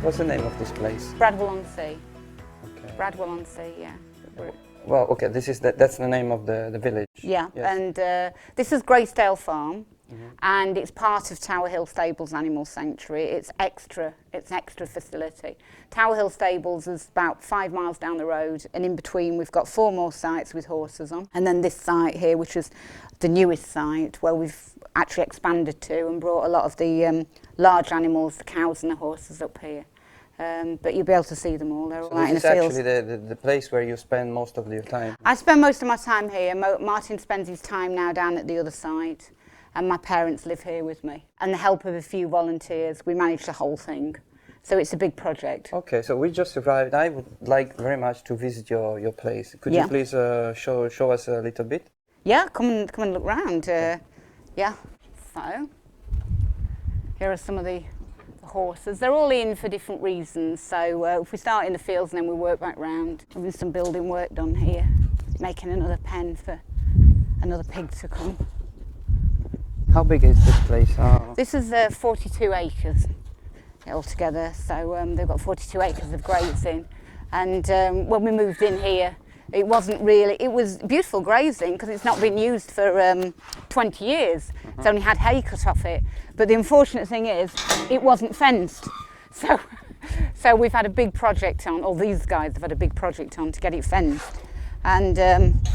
What's the name of this place? Bradwell-on-Sea. Okay. Bradwell-on-Sea, yeah. Well, okay, that's the name of the village. Yeah, yes. and this is Grace-Dale Farm, and it's part of Tower Hill Stables Animal Sanctuary. It's extra facility. Tower Hill Stables is about 5 miles down the road, and in between we've got 4 more sites with horses on. And then this site here, which is the newest site, where we've actually expanded to and brought a lot of the large animals, the cows and the horses up here. But you'll be able to see them all. They're all out in the fields. This is actually the place where you spend most of your time? I spend most of my time here. Martin spends his time now down at the other site, and my parents live here with me. And the help of a few volunteers, we manage the whole thing. So it's a big project. Okay, so we just arrived. I would like very much to visit your place. Could you please show us a little bit? Yeah, come and look round. Yeah. So here are some of the horses. They're all in for different reasons. So if we start in the fields and then we work back round, there's some building work done here, making another pen for another pig to come. How big is this place? This is 42 acres altogether. So they've got 42 acres of grazing. And when we moved in here, it was beautiful grazing because it's not been used for 20 years. It's only had hay cut off it. But the unfortunate thing is, it wasn't fenced. So we've had a big project on, or these guys have had a big project on to get it fenced. And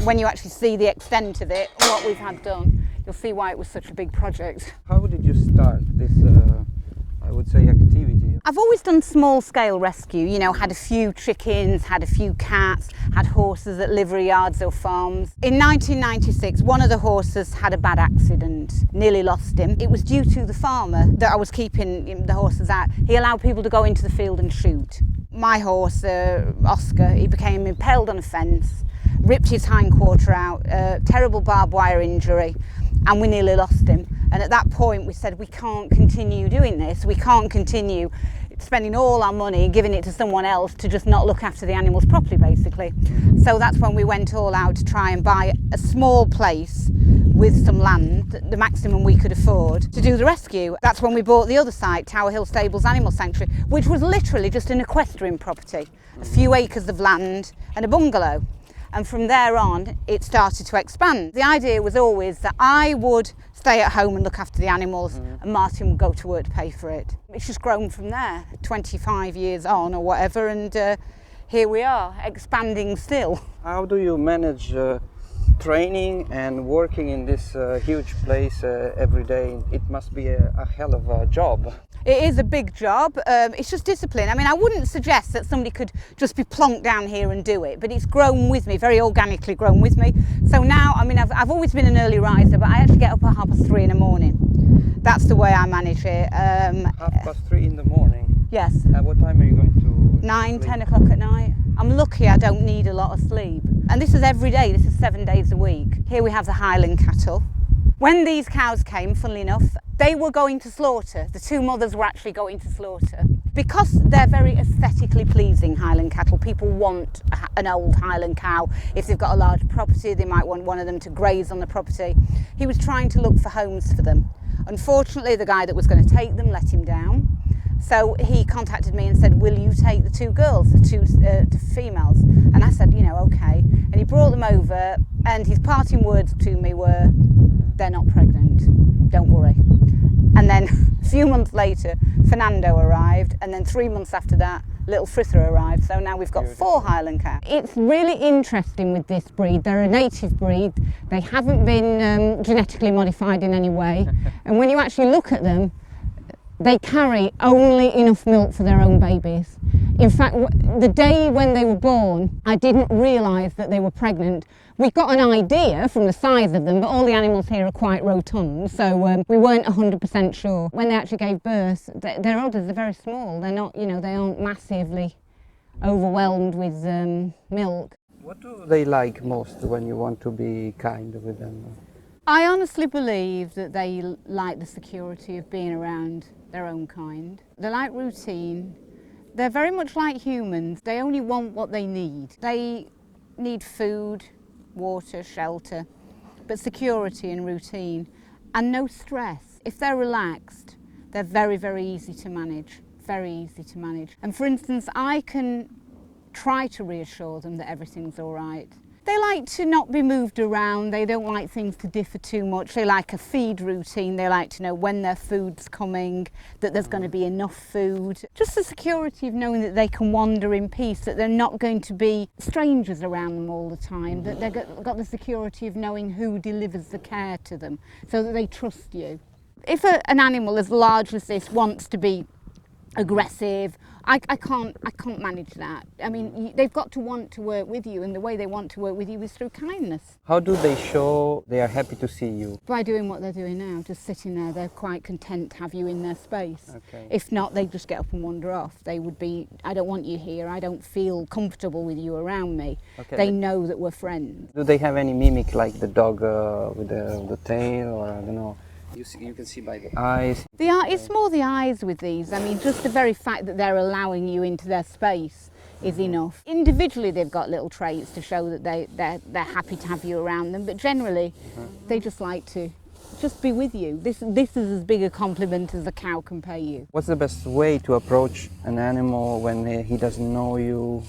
when you actually see the extent of it, what we've had done, you'll see why it was such a big project. How did you start this, I would say, activity? I've always done small-scale rescue, you know, had a few chickens, had a few cats, had horses at livery yards or farms. In 1996, one of the horses had a bad accident, nearly lost him. It was due to the farmer that I was keeping the horses at. He allowed people to go into the field and shoot. My horse, Oscar, he became impaled on a fence, ripped his hindquarter out, terrible barbed wire injury, and we nearly lost him. And at that point we said, we can't continue doing this. We can't continue spending all our money and giving it to someone else to just not look after the animals properly, basically. So that's when we went all out to try and buy a small place with some land, the maximum we could afford, to do the rescue. That's when we bought the other site, Tower Hill Stables Animal Sanctuary, which was literally just an equestrian property, a few acres of land and a bungalow. And from there on, it started to expand. The idea was always that I would stay at home and look after the animals, and Martin would go to work to pay for it. It's just grown from there, 25 years on or whatever, and here we are, expanding still. How do you manage training and working in this huge place every day? It must be a hell of a job. It is a big job. It's just discipline. I mean, I wouldn't suggest that somebody could just be plonked down here and do it, but it's grown with me, very organically grown with me. So now, I mean, I've always been an early riser, but I actually get up at 3:30 in the morning. That's the way I manage it. 3:30 in the morning? Yes. At what time are you going to 9, sleep? 10 o'clock at night. I'm lucky I don't need a lot of sleep. And this is every day, this is 7 days a week. Here we have the Highland cattle. When these cows came, funnily enough, they were going to slaughter. The 2 mothers were actually going to slaughter. Because they're very aesthetically pleasing, Highland cattle, people want an old Highland cow. If they've got a large property, they might want one of them to graze on the property. He was trying to look for homes for them. Unfortunately, the guy that was going to take them let him down. So he contacted me and said, will you take the 2 girls, the two females? And I said, you know, okay. And he brought them over, and his parting words to me were, they're not pregnant, don't worry. And then a few months later, Fernando arrived, and then 3 months after that, little Fritha arrived. So now we've got 4 Highland cows. It's really interesting with this breed. They're a native breed. They haven't been genetically modified in any way. And when you actually look at them, they carry only enough milk for their own babies. In fact, the day when they were born, I didn't realise that they were pregnant. We got an idea from the size of them, but all the animals here are quite rotund, so we weren't 100% sure. When they actually gave birth, their udders are very small. They're not, you know, they aren't massively overwhelmed with milk. What do they like most when you want to be kind with them? I honestly believe that they like the security of being around their own kind. They like routine. They're very much like humans. They only want what they need. They need food, water, shelter, but security and routine and no stress. If they're relaxed, they're very, very easy to manage. very easy to manage. And for instance, I can try to reassure them that everything's all right. They like to not be moved around, they don't like things to differ too much, they like a feed routine, they like to know when their food's coming, that there's going to be enough food. Just the security of knowing that they can wander in peace, that they're not going to be strangers around them all the time, that they've got the security of knowing who delivers the care to them, so that they trust you. If an animal as large as this wants to be aggressive, I can't manage that. I mean, they've got to want to work with you, and the way they want to work with you is through kindness. How do they show they are happy to see you? By doing what they're doing now, just sitting there. They're quite content to have you in their space. Okay. If not, they just get up and wander off. They would be, I don't want you here, I don't feel comfortable with you around me. Okay. They know that we're friends. Do they have any mimic like the dog with the tail, or I don't know? You can see by the eyes. It's more the eyes with these. I mean, just the very fact that they're allowing you into their space is enough. Individually, they've got little traits to show that they're happy to have you around them, but generally, they just like to just be with you. This is as big a compliment as a cow can pay you. What's the best way to approach an animal when he doesn't know you?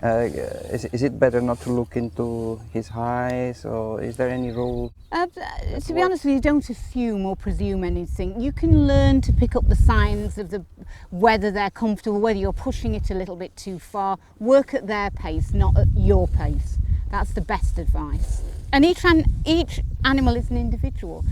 Is it better not to look into his eyes, or is there any rule? To be honest with you, don't assume or presume anything. You can learn to pick up the signs of whether they're comfortable, whether you're pushing it a little bit too far. Work at their pace, not at your pace. That's the best advice. And each animal is an individual.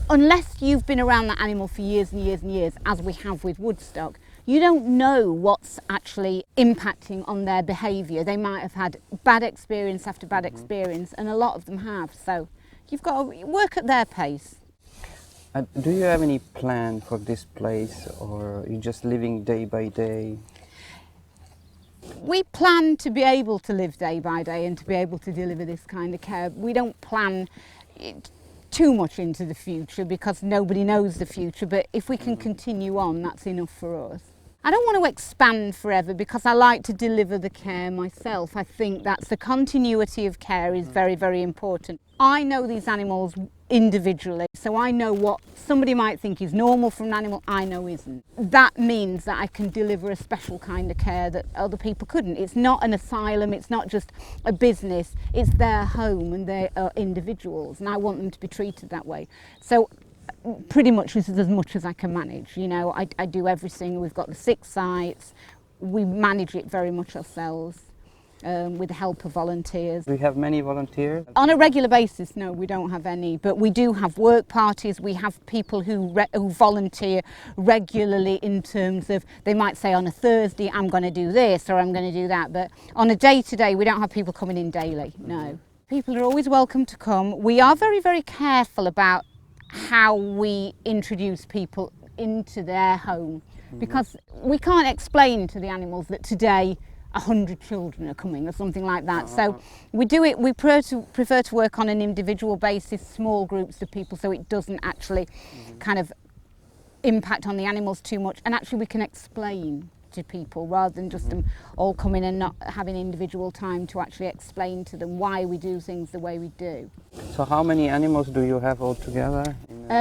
Unless you've been around that animal for years and years and years, as we have with Woodstock, you don't know what's actually impacting on their behaviour. They might have had bad experience after bad experience, and a lot of them have. So you've got to work at their pace. Do you have any plan for this place, or are you just living day by day? We plan to be able to live day by day and to be able to deliver this kind of care. We don't plan too much into the future because nobody knows the future, but if we can continue on, that's enough for us. I don't want to expand forever because I like to deliver the care myself. I think that's the continuity of care is very, very important. I know these animals individually, so I know what somebody might think is normal for an animal, I know isn't. That means that I can deliver a special kind of care that other people couldn't. It's not an asylum, it's not just a business, it's their home and they are individuals, and I want them to be treated that way. So pretty much this is as much as I can manage. You know, I do everything. We've got the 6 sites, we manage it very much ourselves. With the help of volunteers. Do you have many volunteers? On a regular basis, no, we don't have any, but we do have work parties. We have people who volunteer regularly in terms of, they might say on a Thursday, I'm going to do this or I'm going to do that, but on a day-to-day, we don't have people coming in daily, no. People are always welcome to come. We are very, very careful about how we introduce people into their home, because we can't explain to the animals that today 100 children are coming or something like that. So we prefer to work on an individual basis, small groups of people, so it doesn't actually kind of impact on the animals too much, and actually we can explain to people rather than just them all coming and not having individual time to actually explain to them why we do things the way we do. So how many animals do you have altogether?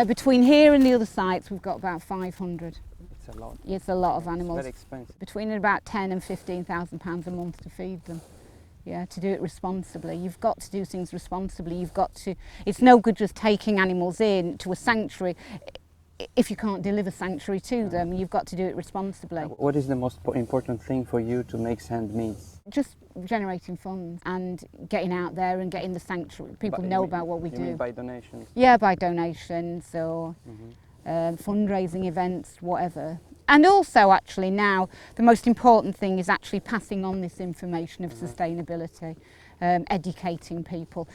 Between here and the other sites we've got about 500. It's a lot. It's a lot of animals. It's very expensive. Between about £10,000 and £15,000 a month to feed them. Yeah, to do it responsibly. You've got to do things responsibly. You've got to. It's no good just taking animals in to a sanctuary if you can't deliver sanctuary to them. You've got to do it responsibly. What is the most important thing for you to make sand meats? Just generating funds and getting out there and getting the sanctuary. People know about what we do. You mean by donations? Yeah, by donations or fundraising events, whatever. And also actually now the most important thing is actually passing on this information of sustainability, educating people.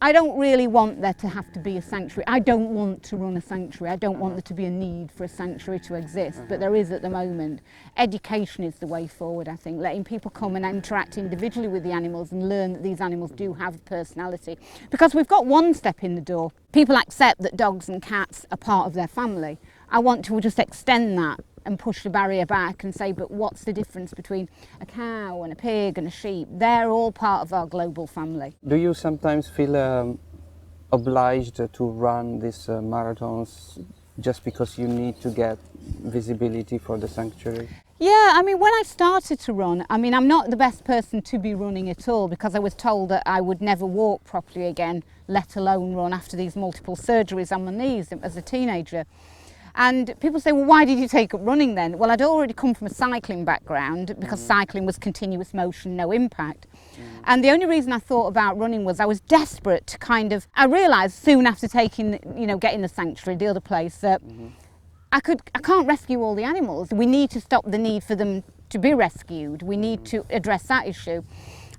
I don't really want there to have to be a sanctuary. I don't want to run a sanctuary. I don't want there to be a need for a sanctuary to exist, but there is at the moment. Education is the way forward, I think, letting people come and interact individually with the animals and learn that these animals do have personality. Because we've got one step in the door. People accept that dogs and cats are part of their family. I want to just extend that and push the barrier back and say, but what's the difference between a cow and a pig and a sheep? They're all part of our global family. Do you sometimes feel obliged to run these marathons just because you need to get visibility for the sanctuary? Yeah, I mean, when I started to run, I mean, I'm not the best person to be running at all because I was told that I would never walk properly again, let alone run after these multiple surgeries on my knees as a teenager. And people say, well, why did you take up running then? Well, I'd already come from a cycling background because cycling was continuous motion, no impact. And the only reason I thought about running was I was desperate to I realised soon after taking, getting the sanctuary, the other place, that I can't rescue all the animals. We need to stop the need for them to be rescued. We need to address that issue.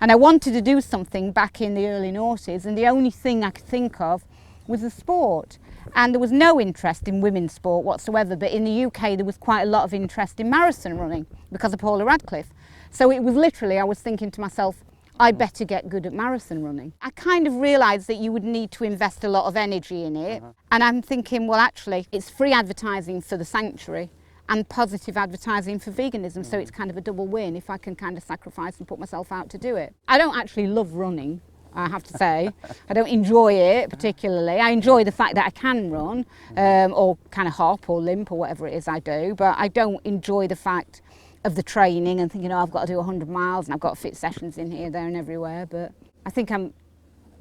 And I wanted to do something back in the early noughties, and the only thing I could think of was a sport. And there was no interest in women's sport whatsoever, but in the UK there was quite a lot of interest in marathon running because of Paula Radcliffe. So it was literally, I was thinking to myself, I better get good at marathon running. I kind of realised that you would need to invest a lot of energy in it. And I'm thinking, well, actually, it's free advertising for the sanctuary and positive advertising for veganism. So it's kind of a double win if I can kind of sacrifice and put myself out to do it. I don't actually love running, I have to say. I don't enjoy it particularly. I enjoy the fact that I can run or kind of hop or limp or whatever it is I do, but I don't enjoy the fact of the training and thinking, oh, I've got to do 100 miles and I've got to fit sessions in here, there and everywhere. But I think I'm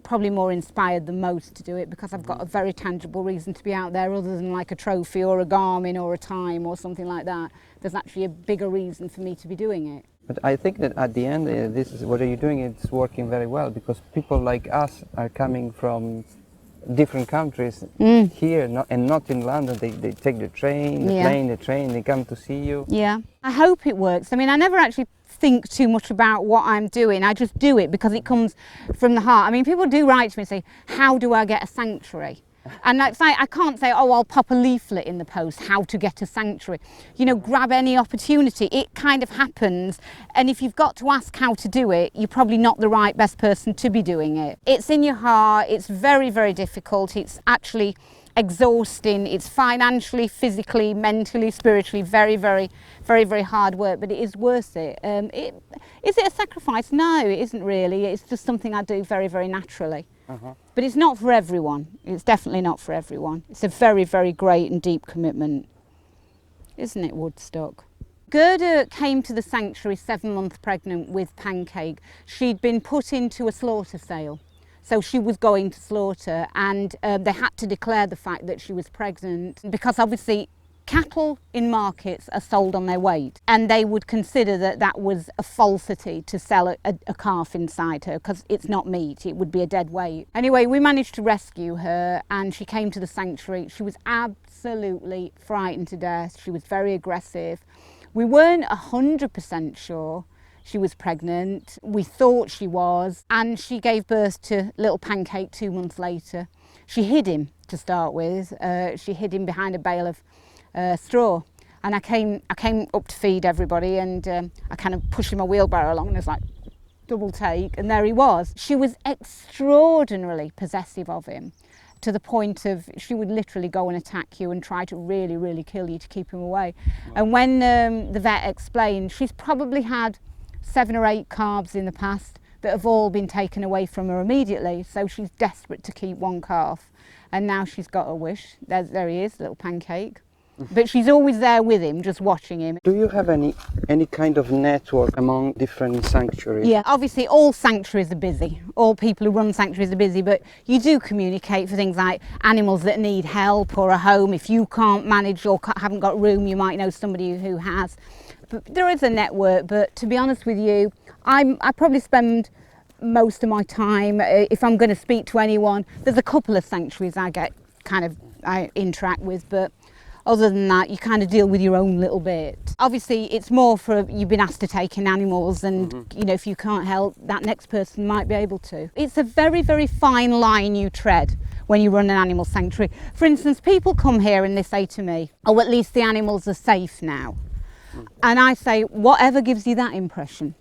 probably more inspired than most to do it because I've got a very tangible reason to be out there other than like a trophy or a Garmin or a time or something like that. There's actually a bigger reason for me to be doing it. But I think that at the end, this is what are you doing? It's working very well because people like us are coming from different countries here and not in London. They take the train, the plane, they come to see you. Yeah, I hope it works. I mean, I never actually think too much about what I'm doing. I just do it because it comes from the heart. I mean, people do write to me and say, how do I get a sanctuary? And it's like, I can't say, oh, I'll pop a leaflet in the post, how to get a sanctuary. Grab any opportunity. It kind of happens. And if you've got to ask how to do it, you're probably not the best person to be doing it. It's in your heart. It's very, very difficult. It's actually exhausting. It's financially, physically, mentally, spiritually, very, very, very, very hard work, but it is worth it. Is it a sacrifice? No, it isn't really. It's just something I do very, very naturally. But it's not for everyone. It's definitely not for everyone. It's a very, very great and deep commitment. Isn't it, Woodstock? Gerda came to the sanctuary 7 months pregnant with Pancake. She'd been put into a slaughter sale. So she was going to slaughter and they had to declare the fact that she was pregnant because obviously cattle in markets are sold on their weight and they would consider that that was a falsity to sell a calf inside her because it's not meat, it would be a dead weight. Anyway, we managed to rescue her and she came to the sanctuary. She was absolutely frightened to death. She was very aggressive. We weren't 100% sure she was pregnant. We thought she was, and she gave birth to little Pancake 2 months later. She hid him to start with. She hid him behind a bale of straw, and I came up to feed everybody, and I kind of pushed my wheelbarrow along, and it was like double take, and there he was. She was extraordinarily possessive of him, to the point of she would literally go and attack you and try to really, really kill you to keep him away. And when the vet explained, she's probably had 7 or 8 calves in the past that have all been taken away from her immediately, so she's desperate to keep one calf, and now she's got a wish. There he is, little Pancake. But she's always there with him, just watching him. Do you have any kind of network among different sanctuaries? Yeah, obviously all sanctuaries are busy. All people who run sanctuaries are busy, but you do communicate for things like animals that need help or a home. If you can't manage or haven't got room, you might know somebody who has. But there is a network, but to be honest with you, I probably spend most of my time, if I'm going to speak to anyone, there's a couple of sanctuaries I interact with, but other than that, you kind of deal with your own little bit. Obviously, it's more for you've been asked to take in animals and, if you can't help, that next person might be able to. It's a very, very fine line you tread when you run an animal sanctuary. For instance, people come here and they say to me, oh, at least the animals are safe now. And I say, whatever gives you that impression?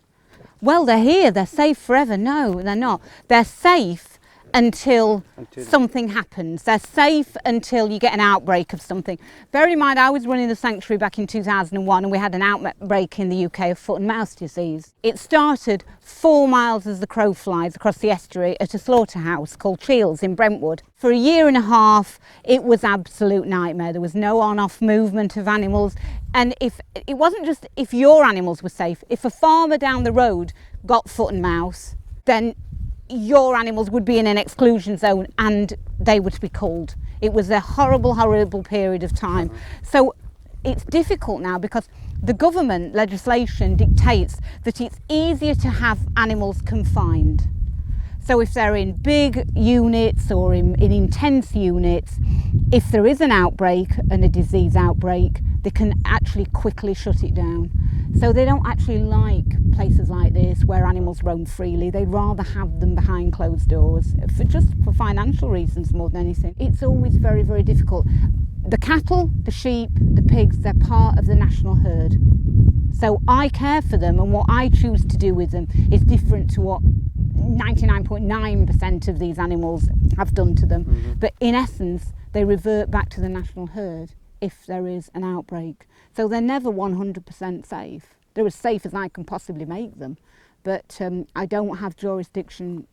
Well, they're here, they're safe forever. No, they're not. They're safe until something happens. They're safe until you get an outbreak of something. Bear in mind, I was running the sanctuary back in 2001 and we had an outbreak in the UK of foot and mouth disease. It started 4 miles as the crow flies across the estuary at a slaughterhouse called Shields in Brentwood. For a year and a half, it was absolute nightmare. There was no on-off movement of animals. And if it wasn't just if your animals were safe, if a farmer down the road got foot and mouth, then your animals would be in an exclusion zone and they would be culled. It was a horrible, horrible period of time. So it's difficult now because the government legislation dictates that it's easier to have animals confined. So if they're in big units or in intense units, if there is an outbreak and a disease outbreak, they can actually quickly shut it down. So they don't actually like places like this where animals roam freely. They'd rather have them behind closed doors for financial reasons more than anything. It's always very, very difficult. The cattle, the sheep, the pigs, they're part of the national herd. So I care for them, and what I choose to do with them is different to what 99.9% of these animals have done to them. But in essence, they revert back to the national herd if there is an outbreak. So they're never 100% safe. They're as safe as I can possibly make them, but I don't have jurisdiction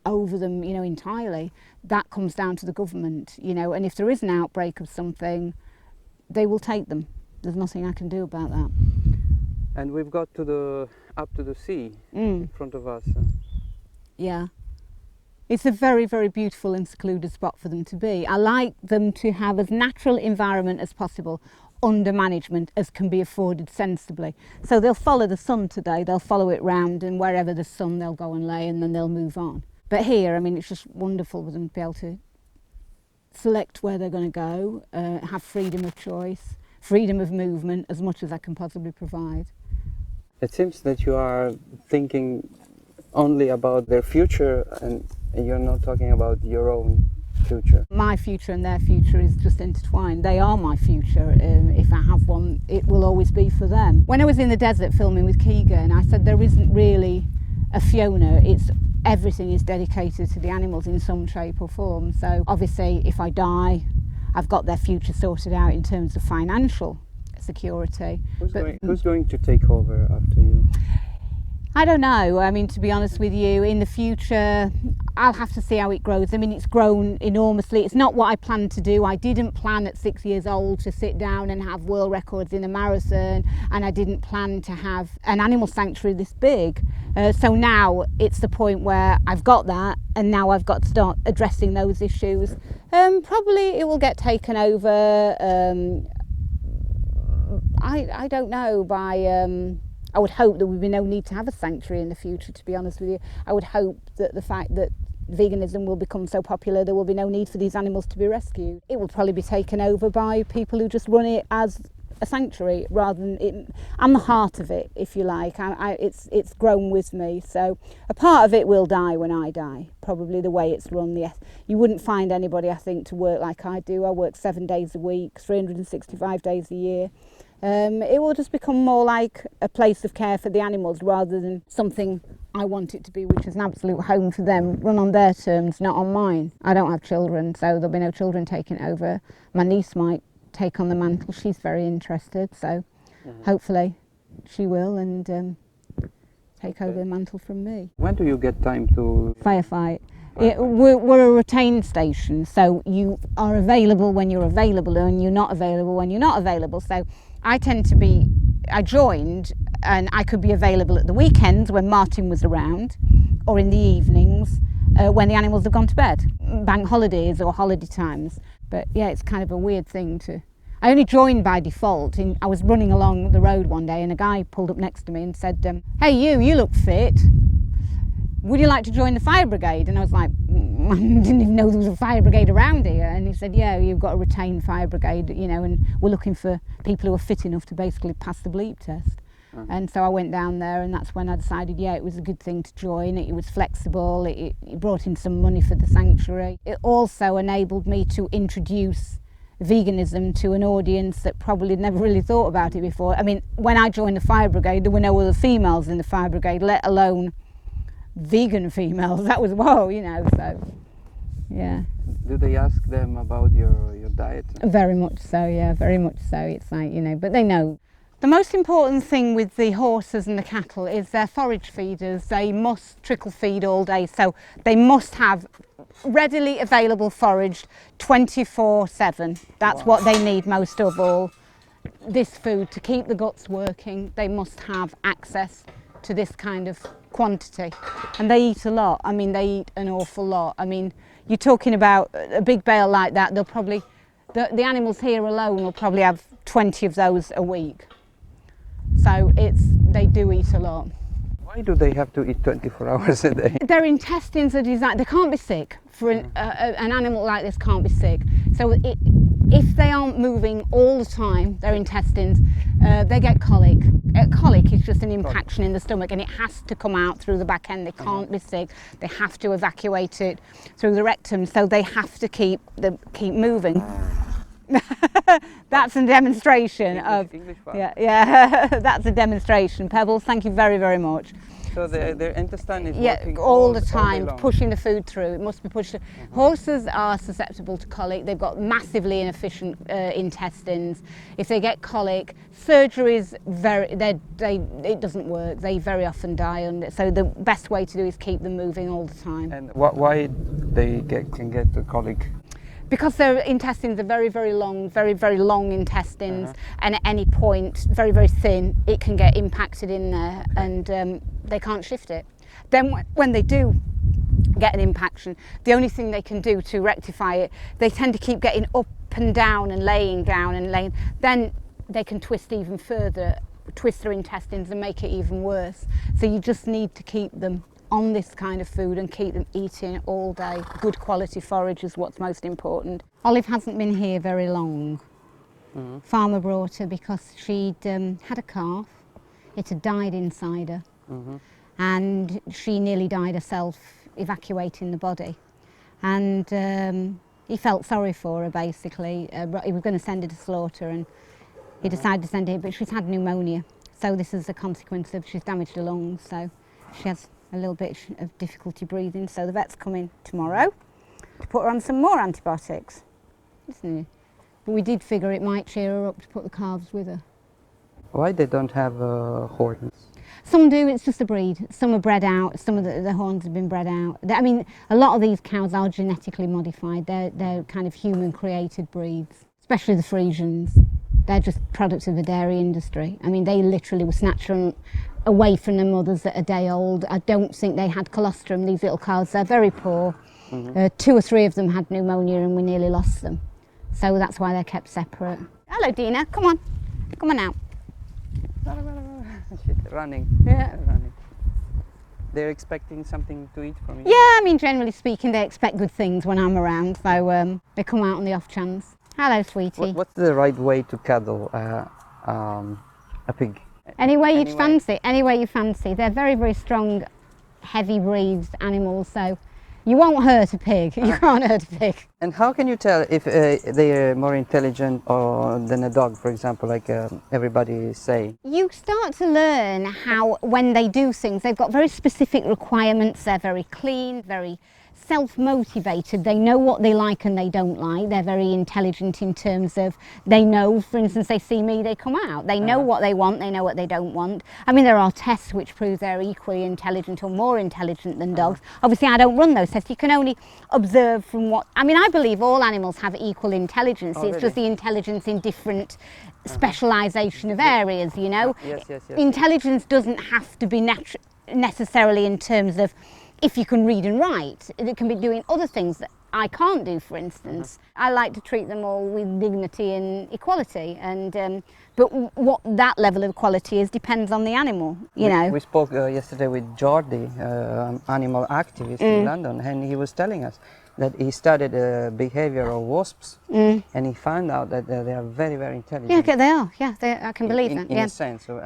over them, you know, entirely. That comes down to the government, you know, and if there is an outbreak of something, they will take them. There's nothing I can do about that. And we've got up to the sea in front of us. Yeah. It's a very, very beautiful and secluded spot for them to be. I like them to have as natural environment as possible under management as can be afforded sensibly. So they'll follow the sun today, they'll follow it round, and wherever there's sun they'll go and lay and then they'll move on. But here, I mean, it's just wonderful for them to be able to select where they're going to go, have freedom of choice, freedom of movement as much as I can possibly provide. It seems that you are thinking only about their future and you're not talking about your own future. My future and their future is just intertwined. They are my future. If I have one, it will always be for them. When I was in the desert filming with Keegan, I said there isn't really a Fiona. Everything is dedicated to the animals in some shape or form. So obviously if I die, I've got their future sorted out in terms of financial security. Who's going to take over after you? I don't know. I mean, to be honest with you, in the future, I'll have to see how it grows. I mean, it's grown enormously. It's not what I planned to do. I didn't plan at 6 years old to sit down and have world records in a marathon, and I didn't plan to have an animal sanctuary this big. So now it's the point where I've got that, and now I've got to start addressing those issues. Probably it will get taken over, I don't know, by... I would hope there would be no need to have a sanctuary in the future, to be honest with you. I would hope that the fact that veganism will become so popular, there will be no need for these animals to be rescued. It will probably be taken over by people who just run it as a sanctuary rather than it. I'm the heart of it, if you like. It's grown with me. So a part of it will die when I die, probably the way it's run. Yes. You wouldn't find anybody, I think, to work like I do. I work 7 days a week, 365 days a year. It will just become more like a place of care for the animals rather than something I want it to be, which is an absolute home for them, run on their terms, not on mine. I don't have children, so there'll be no children taking it over. My niece might take on the mantle. She's very interested, so hopefully she will and take over the mantle from me. When do you get time to firefight? We're a retained station, so you are available when you're available and you're not available when you're not available. So I joined and I could be available at the weekends when Martin was around, or in the evenings when the animals have gone to bed, bank holidays or holiday times. But yeah, it's kind of a weird thing to... I only joined by default. I was running along the road one day and a guy pulled up next to me and said, "Hey you look fit. Would you like to join the fire brigade?" And I was like, I didn't even know there was a fire brigade around here. And he said, "Yeah, you've got a retained fire brigade, you know, and we're looking for people who are fit enough to basically pass the bleep test." And so I went down there, and that's when I decided, yeah, it was a good thing to join. It was flexible, it brought in some money for the sanctuary. It also enabled me to introduce veganism to an audience that probably never really thought about it before. I mean, when I joined the fire brigade, there were no other females in the fire brigade, let alone vegan females. That was whoa, you know. So yeah. Do they ask them about your diet? Very much so, yeah, very much so. It's like, you know, but they know. The most important thing with the horses and the cattle is they're forage feeders. They must trickle feed all day, so they must have readily available forage 24/7. That's what they need most of all. This food, to keep the guts working, they must have access to this kind of quantity. And they eat a lot. I mean, they eat an awful lot. I mean, you're talking about a big bale like that, they'll probably, the animals here alone will probably have 20 of those a week. So they do eat a lot. Why do they have to eat 24 hours a day? Their intestines are designed, they can't be sick. For an animal like this can't be sick. So if they aren't moving all the time, their intestines, they get colic. Colic is just an impaction in the stomach, and it has to come out through the back end. They can't be sick. They have to evacuate it through the rectum, so they have to keep moving. That's a demonstration English yeah, that's a demonstration. Pebbles, thank you very, very much. So their intestine is working all the time, all day long. pushing the food through. It must be pushed. Horses are susceptible to colic. They've got massively inefficient intestines. If they get colic, surgeries it doesn't work. They very often die on it. So the best way to do is keep them moving all the time. And why they can get the colic? Because their intestines are very, very long intestines, and at any point, very, very thin, it can get impacted in there, and they can't shift it. Then when they do get an impaction, the only thing they can do to rectify it, they tend to keep getting up and down and laying down and laying. Then they can twist even further, twist their intestines and make it even worse. So you just need to keep them on this kind of food and keep them eating all day. Good quality forage is what's most important. Olive hasn't been here very long. Farmer brought her because she'd had a calf. It had died inside her, and she nearly died herself evacuating the body. And he felt sorry for her basically. He was going to send her to slaughter, and he decided to send her, but she's had pneumonia. So this is a consequence of she's damaged her lungs, so she has a little bit of difficulty breathing, so the vet's coming tomorrow to put her on some more antibiotics, isn't he? But we did figure it might cheer her up to put the calves with her. Why they don't have horns? Some do, it's just a breed. Some are bred out, some of the horns have been bred out. I mean, a lot of these cows are genetically modified. They're kind of human-created breeds, especially the Friesians. They're just products of the dairy industry. I mean, they literally were snatched away from their mothers at a day old. I don't think they had colostrum, these little cows. They're very poor. 2 or 3 of them had pneumonia and we nearly lost them. So that's why they're kept separate. Hello, Dina, come on. Come on out. Running. Yeah. Running. They're expecting something to eat from you? Yeah, I mean, generally speaking, they expect good things when I'm around, so they come out on the off chance. Hello, sweetie. What's the right way to cuddle a pig? Any way you'd fancy, any way you fancy. They're very, very strong, heavy breeds animals, so you won't hurt a pig. You can't hurt a pig. And how can you tell if they are more intelligent than a dog, for example, like everybody is saying? You start to learn how, when they do things, they've got very specific requirements. They're very clean, very self-motivated. They know what they like and they don't like. They're very intelligent in terms of, they know, for instance, they see me, they come out. They know what they want, they know what they don't want. I mean, there are tests which prove they're equally intelligent or more intelligent than dogs. Obviously, I don't run those tests. You can only observe from what, I mean, I believe all animals have equal intelligence. It's really? just the intelligence in different specialisation of areas, you know. Yes. Intelligence doesn't have to be necessarily in terms of if you can read and write. It can be doing other things that I can't do, for instance. I like to treat them all with dignity and equality, and but what that level of equality is depends on the animal, you know. We spoke yesterday with Jordi, animal activist in London, and he was telling us that he studied behavior of wasps, and he found out that they are very, very intelligent. Yeah, they are. Yeah, I can believe that. In a sense, so,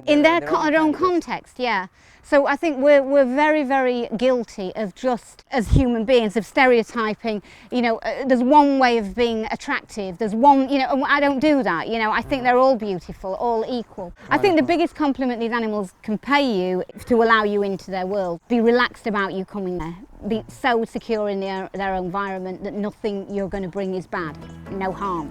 in their own context. Yeah. So I think we're very, very guilty of just, as human beings, of stereotyping. You know, there's one way of being attractive. There's one, you know, and I don't do that. You know, I think they're all beautiful, all equal. I think the biggest compliment these animals can pay you is to allow you into their world. Be relaxed about you coming there. be so secure in their environment that nothing you're going to bring is bad, no harm.